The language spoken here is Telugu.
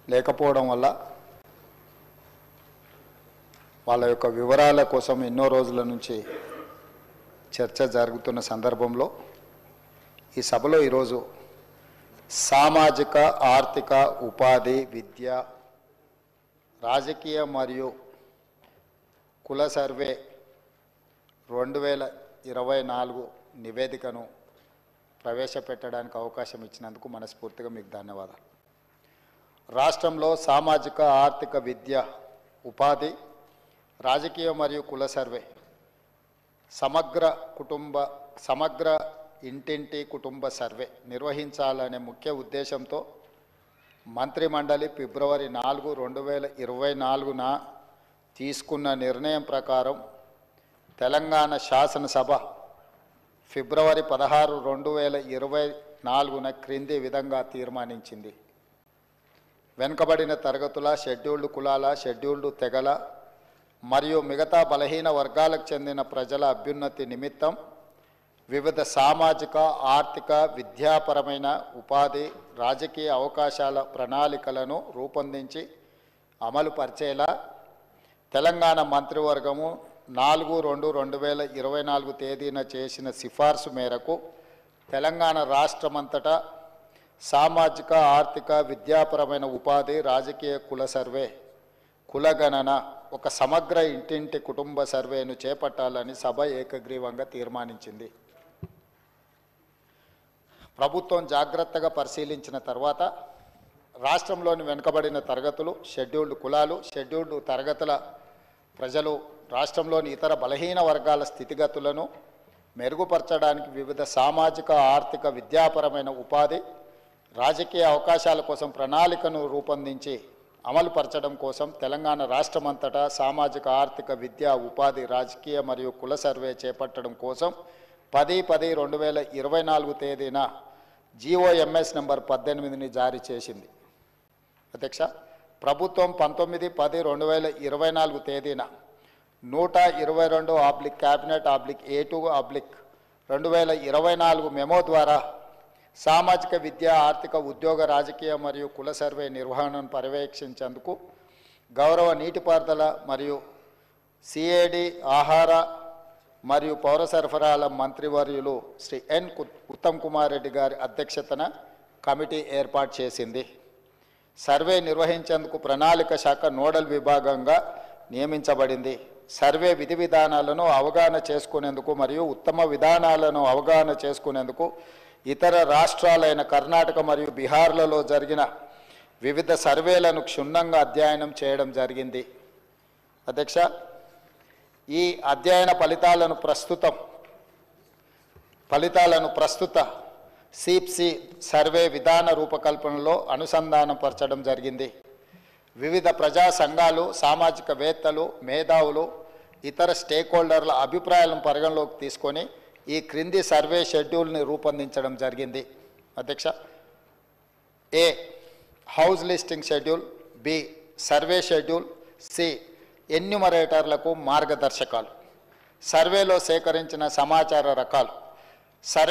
లేకపోవడం వల్ల వాళ్ళ యొక్క వివరాల కోసం ఎన్నో రోజుల నుంచి చర్చ జరుగుతున్న సందర్భంలో ఈ సభలో ఈరోజు సామాజిక ఆర్థిక ఉపాధి విద్య రాజకీయ మరియు కుల సర్వే 2024 నివేదికను ప్రవేశపెట్టడానికి అవకాశం ఇచ్చినందుకు మనస్ఫూర్తిగా మీకు ధన్యవాదాలు. రాష్ట్రంలో సామాజిక ఆర్థిక విద్య ఉపాధి రాజకీయ మరియు కుల సర్వే సమగ్ర ఇంటింటి కుటుంబ సర్వే నిర్వహించాలనే ముఖ్య ఉద్దేశంతో మంత్రిమండలి ఫిబ్రవరి 4, 2024న తీసుకున్న నిర్ణయం ప్రకారం తెలంగాణ శాసనసభ ఫిబ్రవరి 16, 2024న క్రింది విధంగా తీర్మానించింది. వెనుకబడిన తరగతుల, షెడ్యూల్డ్ కులాల, షెడ్యూల్డ్ తెగల మరియు మిగతా బలహీన వర్గాలకు చెందిన ప్రజల అభ్యున్నతి నిమిత్తం వివిధ సామాజిక ఆర్థిక విద్యాపరమైన ఉపాధి రాజకీయ అవకాశాల ప్రణాళికలను రూపొందించి అమలు పరిచేలా తెలంగాణ మంత్రివర్గము 4, 2024 తేదీన చేసిన సిఫార్సు మేరకు తెలంగాణ రాష్ట్రమంతటా సామాజిక ఆర్థిక విద్యాపరమైన ఉపాధి రాజకీయ కుల సర్వే కులగణన ఒక సమగ్ర ఇంటింటి కుటుంబ సర్వేను చేపట్టాలని సభ ఏకగ్రీవంగా తీర్మానించింది. ప్రభుత్వం జాగ్రత్తగా పరిశీలించిన తర్వాత రాష్ట్రంలోని వెనుకబడిన తరగతులు, షెడ్యూల్డ్ కులాలు, షెడ్యూల్డ్ తరగతుల ప్రజలు రాష్ట్రంలోని ఇతర బలహీన వర్గాల స్థితిగతులను మెరుగుపరచడానికి వివిధ సామాజిక ఆర్థిక విద్యాపరమైన ఉపాధి రాజకీయ అవకాశాల కోసం ప్రణాళికను రూపొందించి అమలుపరచడం కోసం తెలంగాణ రాష్ట్రమంతటా సామాజిక ఆర్థిక విద్యా ఉపాధి రాజకీయ మరియు కుల సర్వే చేపట్టడం కోసం 10/10/2024 తేదీన GOMS నంబర్ 18ని జారీ చేసింది. అధ్యక్ష, ప్రభుత్వం 19/10/2024 తేదీన 122/Cabinet/A2/2024 మెమో ద్వారా సామాజిక విద్య ఆర్థిక ఉద్యోగ రాజకీయ మరియు కుల సర్వే నిర్వహణను పర్యవేక్షించేందుకు గౌరవ నీటిపారుదల మరియు CAD ఆహార మరియు పౌర సరఫరాల మంత్రివర్యులు శ్రీ N. ఉత్తమ్ కుమార్ రెడ్డి గారి అధ్యక్షతన కమిటీ ఏర్పాటు చేసింది. సర్వే నిర్వహించేందుకు ప్రణాళిక శాఖ నోడల్ విభాగంగా నియమించబడింది. సర్వే విధి విధానాలను అవగాహన చేసుకునేందుకు మరియు ఉత్తమ విధానాలను అవగాహన చేసుకునేందుకు ఇతర రాష్ట్రాలైన కర్ణాటక మరియు బీహార్లలో జరిగిన వివిధ సర్వేలను క్షుణ్ణంగా అధ్యయనం చేయడం జరిగింది. అధ్యక్ష, ఈ అధ్యయన ఫలితాలను ప్రస్తుత CPC సర్వే విధాన రూపకల్పనలో అనుసంధానపరచడం జరిగింది. వివిధ ప్రజా సంఘాలు, సామాజికవేత్తలు, మేధావులు, ఇతర స్టేక్ హోల్డర్ల అభిప్రాయాలను పరిగణలోకి తీసుకొని ఈ క్రింది సర్వే షెడ్యూల్ని రూపొందించడం జరిగింది. అధ్యక్ష, A. House listing schedule, B. Survey schedule, C. ఎన్యూమరేటర్లకు మార్గదర్శకాలు, సర్వేలో సేకరించిన సమాచార రకాలు, సర్వే